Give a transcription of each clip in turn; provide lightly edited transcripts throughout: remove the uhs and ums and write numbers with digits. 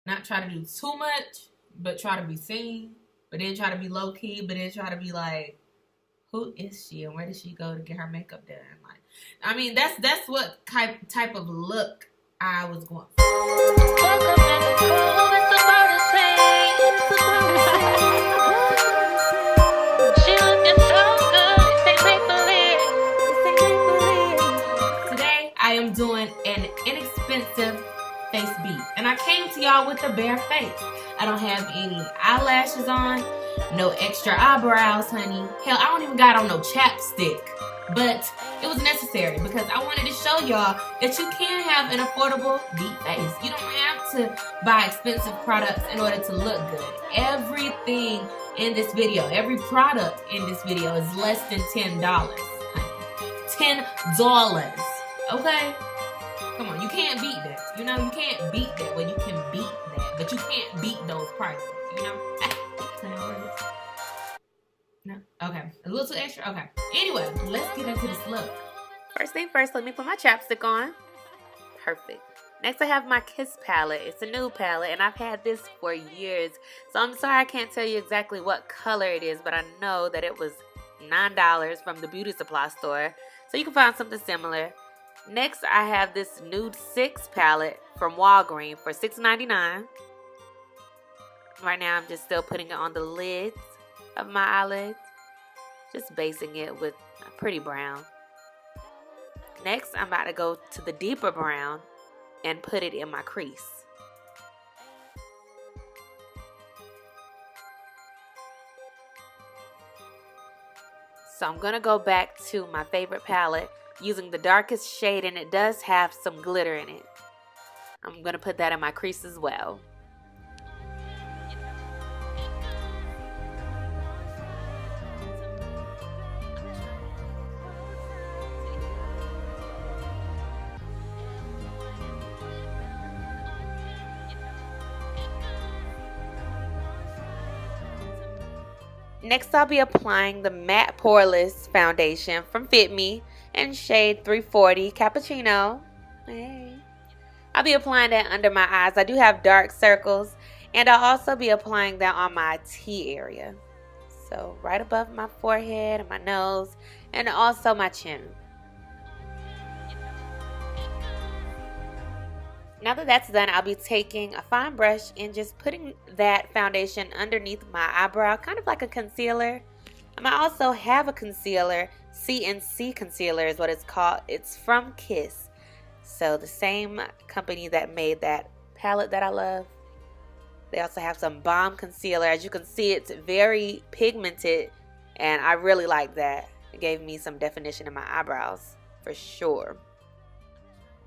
not try to do too much, but try to be seen, but then try to be low key, but then try to be like, who is she and where did she go to get her makeup done? Like, I mean, that's what type of look I was going for. Today I am doing an inexpensive face beat, and I came to y'all with a bare face. I don't have any eyelashes on, no extra eyebrows, honey. Hell, I don't even got on no chapstick. But it was necessary because I wanted to show y'all that you can have an affordable deep face. You don't have to buy expensive products in order to look good. Everything in this video, every product in this video is less than $10. $10. Okay? Come on, you can't beat that. You know, you can't beat that. Well, you can beat that, but you can't beat those prices, you know? No? Okay. A little too extra? Okay. Anyway, let's get into this look. First thing first, let me put my chapstick on. Perfect. Next, I have my Kiss palette. It's a nude palette, and I've had this for years. So I'm sorry I can't tell you exactly what color it is, but I know that it was $9 from the beauty supply store. So you can find something similar. Next, I have this Nude 6 palette from Walgreens for $6.99. Right now, I'm just still putting it on the lids of my eyelids. Just basing it with a pretty brown. Next, I'm about to go to the deeper brown and put it in my crease. So I'm going to go back to my favorite palette using the darkest shade, and it does have some glitter in it. I'm going to put that in my crease as well. Next, I'll be applying the Matte Poreless Foundation from Fit Me in shade 340 Cappuccino. Hey. I'll be applying that under my eyes. I do have dark circles, and I'll also be applying that on my T area. So right above my forehead and my nose, and also my chin. Now that that's done, I'll be taking a fine brush and just putting that foundation underneath my eyebrow, kind of like a concealer. I also have a concealer, CNC concealer is what it's called. It's from Kiss. So the same company that made that palette that I love. They also have some bomb concealer. As you can see, it's very pigmented, and I really like that. It gave me some definition in my eyebrows for sure.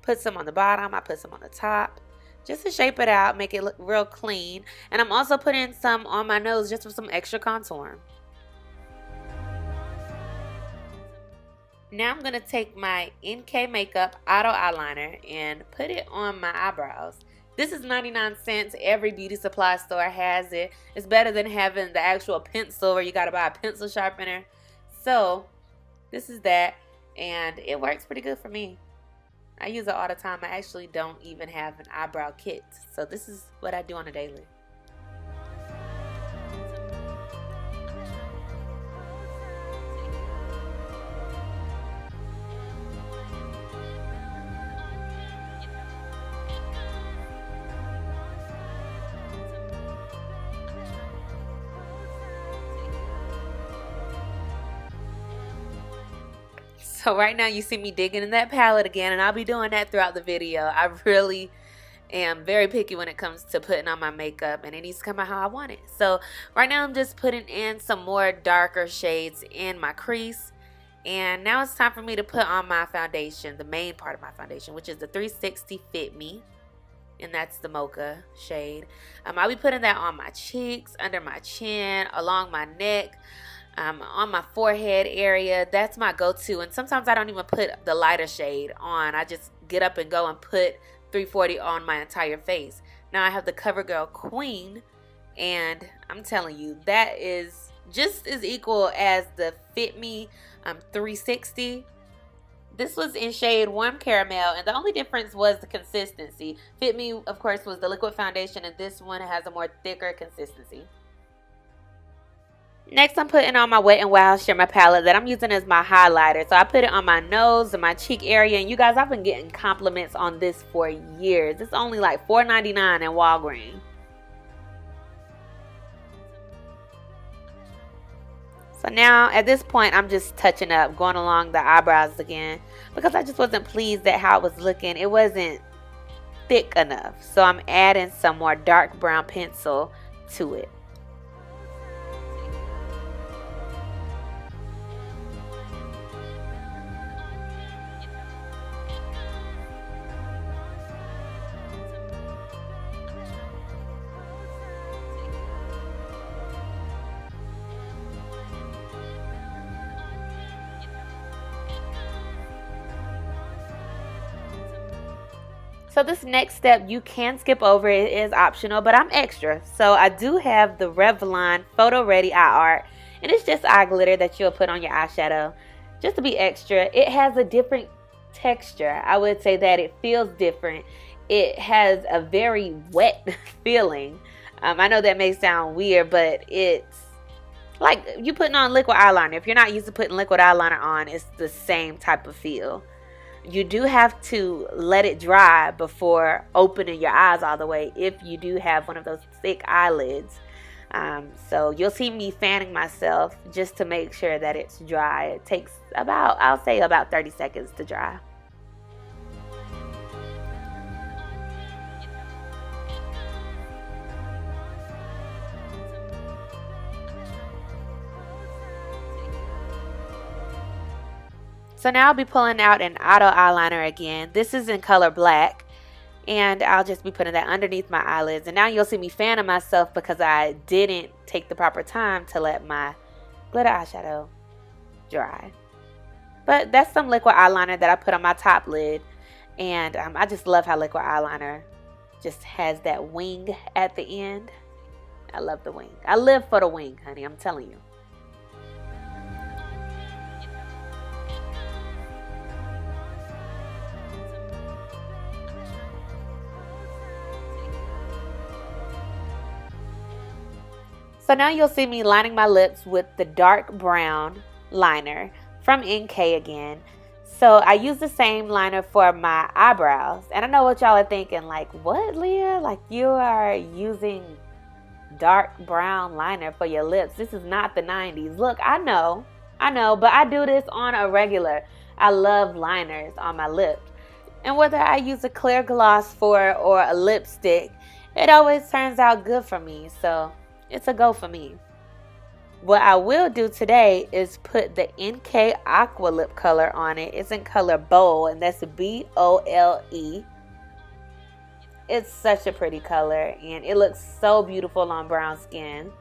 Put some on the bottom, I put some on the top, just to shape it out, make it look real clean. And I'm also putting some on my nose just for some extra contour. Now I'm going to take my NK Makeup Auto Eyeliner and put it on my eyebrows. This is 99 cents. Every beauty supply store has it. It's better than having the actual pencil where you got to buy a pencil sharpener. So this is that, and it works pretty good for me. I use it all the time. I actually don't even have an eyebrow kit. So this is what I do on a daily. So right now you see me digging in that palette again, and I'll be doing that throughout the video. I really am very picky when it comes to putting on my makeup, and it needs to come out how I want it. So right now I'm just putting in some more darker shades in my crease. And now it's time for me to put on my foundation, the main part of my foundation, which is the 360 Fit Me. And that's the mocha shade. I'll be putting that on my cheeks, under my chin, along my neck. On my forehead area. That's my go-to, and sometimes I don't even put the lighter shade on. I just get up and go and put 340 on my entire face. Now I have the CoverGirl Queen, and I'm telling you, that is just as equal as the Fit Me 360. This was in shade Warm Caramel, and the only difference was the consistency. Fit Me, of course, was the liquid foundation, and this one has a more thicker consistency. Next, I'm putting on my Wet n Wild Shimmer palette that I'm using as my highlighter. So I put it on my nose and my cheek area. And you guys, I've been getting compliments on this for years. It's only like $4.99 in Walgreens. So now, at this point, I'm just touching up, going along the eyebrows again. Because I just wasn't pleased at how it was looking. It wasn't thick enough. So I'm adding some more dark brown pencil to it. So this next step you can skip over, it is optional, but I'm extra. So I do have the Revlon Photo Ready Eye Art, and it's just eye glitter that you'll put on your eyeshadow. Just to be extra, it has a different texture. I would say that it feels different. It has a very wet feeling. I know that may sound weird, but it's like you putting on liquid eyeliner. If you're not used to putting liquid eyeliner on, it's the same type of feel. You do have to let it dry before opening your eyes all the way if you do have one of those thick eyelids. So you'll see me fanning myself just to make sure that it's dry. It takes about, I'll say about 30 seconds to dry. So now I'll be pulling out an auto eyeliner again. This is in color black. And I'll just be putting that underneath my eyelids. And now you'll see me fanning myself because I didn't take the proper time to let my glitter eyeshadow dry. But that's some liquid eyeliner that I put on my top lid. And I just love how liquid eyeliner just has that wing at the end. I love the wing. I live for the wing, honey. I'm telling you. So now you'll see me lining my lips with the dark brown liner from NK again. So I use the same liner for my eyebrows. And I know what y'all are thinking, like, what, Leah? Like, you are using dark brown liner for your lips. This is not the 90s. Look, I know, but I do this on a regular. I love liners on my lips. And whether I use a clear gloss for or a lipstick, it always turns out good for me. So it's a go for me. What I will do today is put the NK Aqua lip color on it. It's in color Bold, and that's BOLE. It's such a pretty color, and it looks so beautiful on brown skin.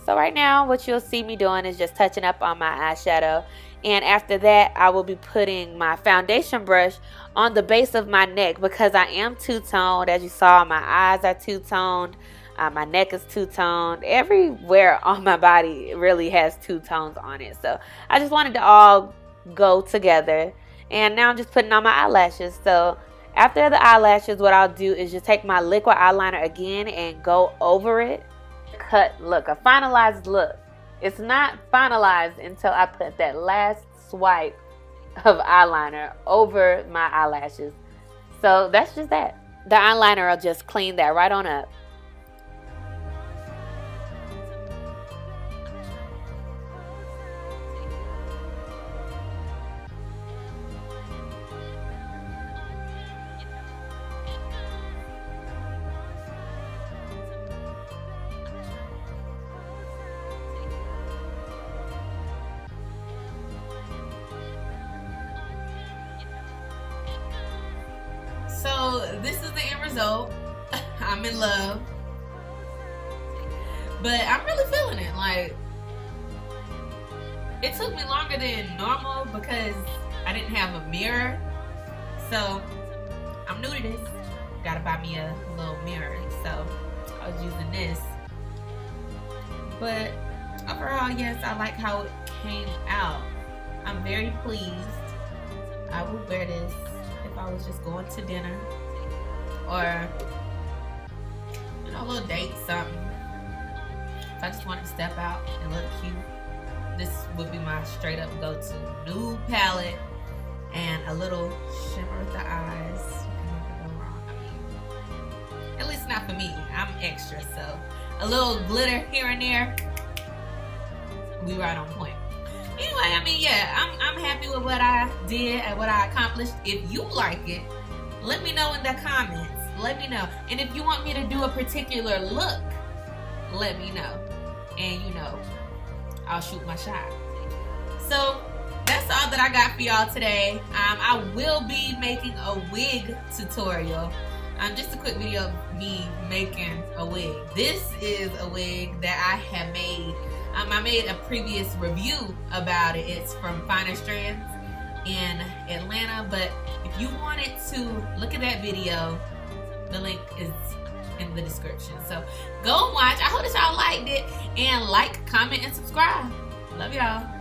So right now, what you'll see me doing is just touching up on my eyeshadow. And after that, I will be putting my foundation brush on the base of my neck because I am two-toned. As you saw, my eyes are two-toned. My neck is two-toned. Everywhere on my body really has two tones on it. So I just wanted to all go together. And now I'm just putting on my eyelashes. So after the eyelashes, what I'll do is just take my liquid eyeliner again and go over it. Cut look, a finalized look. It's not finalized until I put that last swipe of eyeliner over my eyelashes. So that's just that. The eyeliner will just clean that right on up. So this is the end result. I'm in love. But I'm really feeling it. Like, it took me longer than normal because I didn't have a mirror. So I'm new to this. Gotta buy me a little mirror. So I was using this. But overall, yes, I like how it came out. I'm very pleased. I would wear this if I was just going to dinner or, you know, a little date, something. If I just wanted to step out and look cute, this would be my straight up go-to. Nude palette and a little shimmer with the eyes. You can never go wrong. I mean, at least not for me. I'm extra, so a little glitter here and there. We right on point. Anyway, I mean, yeah, I'm happy with what I did and what I accomplished. If you like it, let me know in the comments. Let me know. And if you want me to do a particular look, let me know. And you know, I'll shoot my shot. So that's all that I got for y'all today. I will be making a wig tutorial. Just a quick video of me making a wig. This is a wig that I have made. I made a previous review about it. It's from Finer Strands in Atlanta. But if you wanted to look at that video, the link is in the description. So go and watch. I hope that y'all liked it. And like, comment, and subscribe. Love y'all.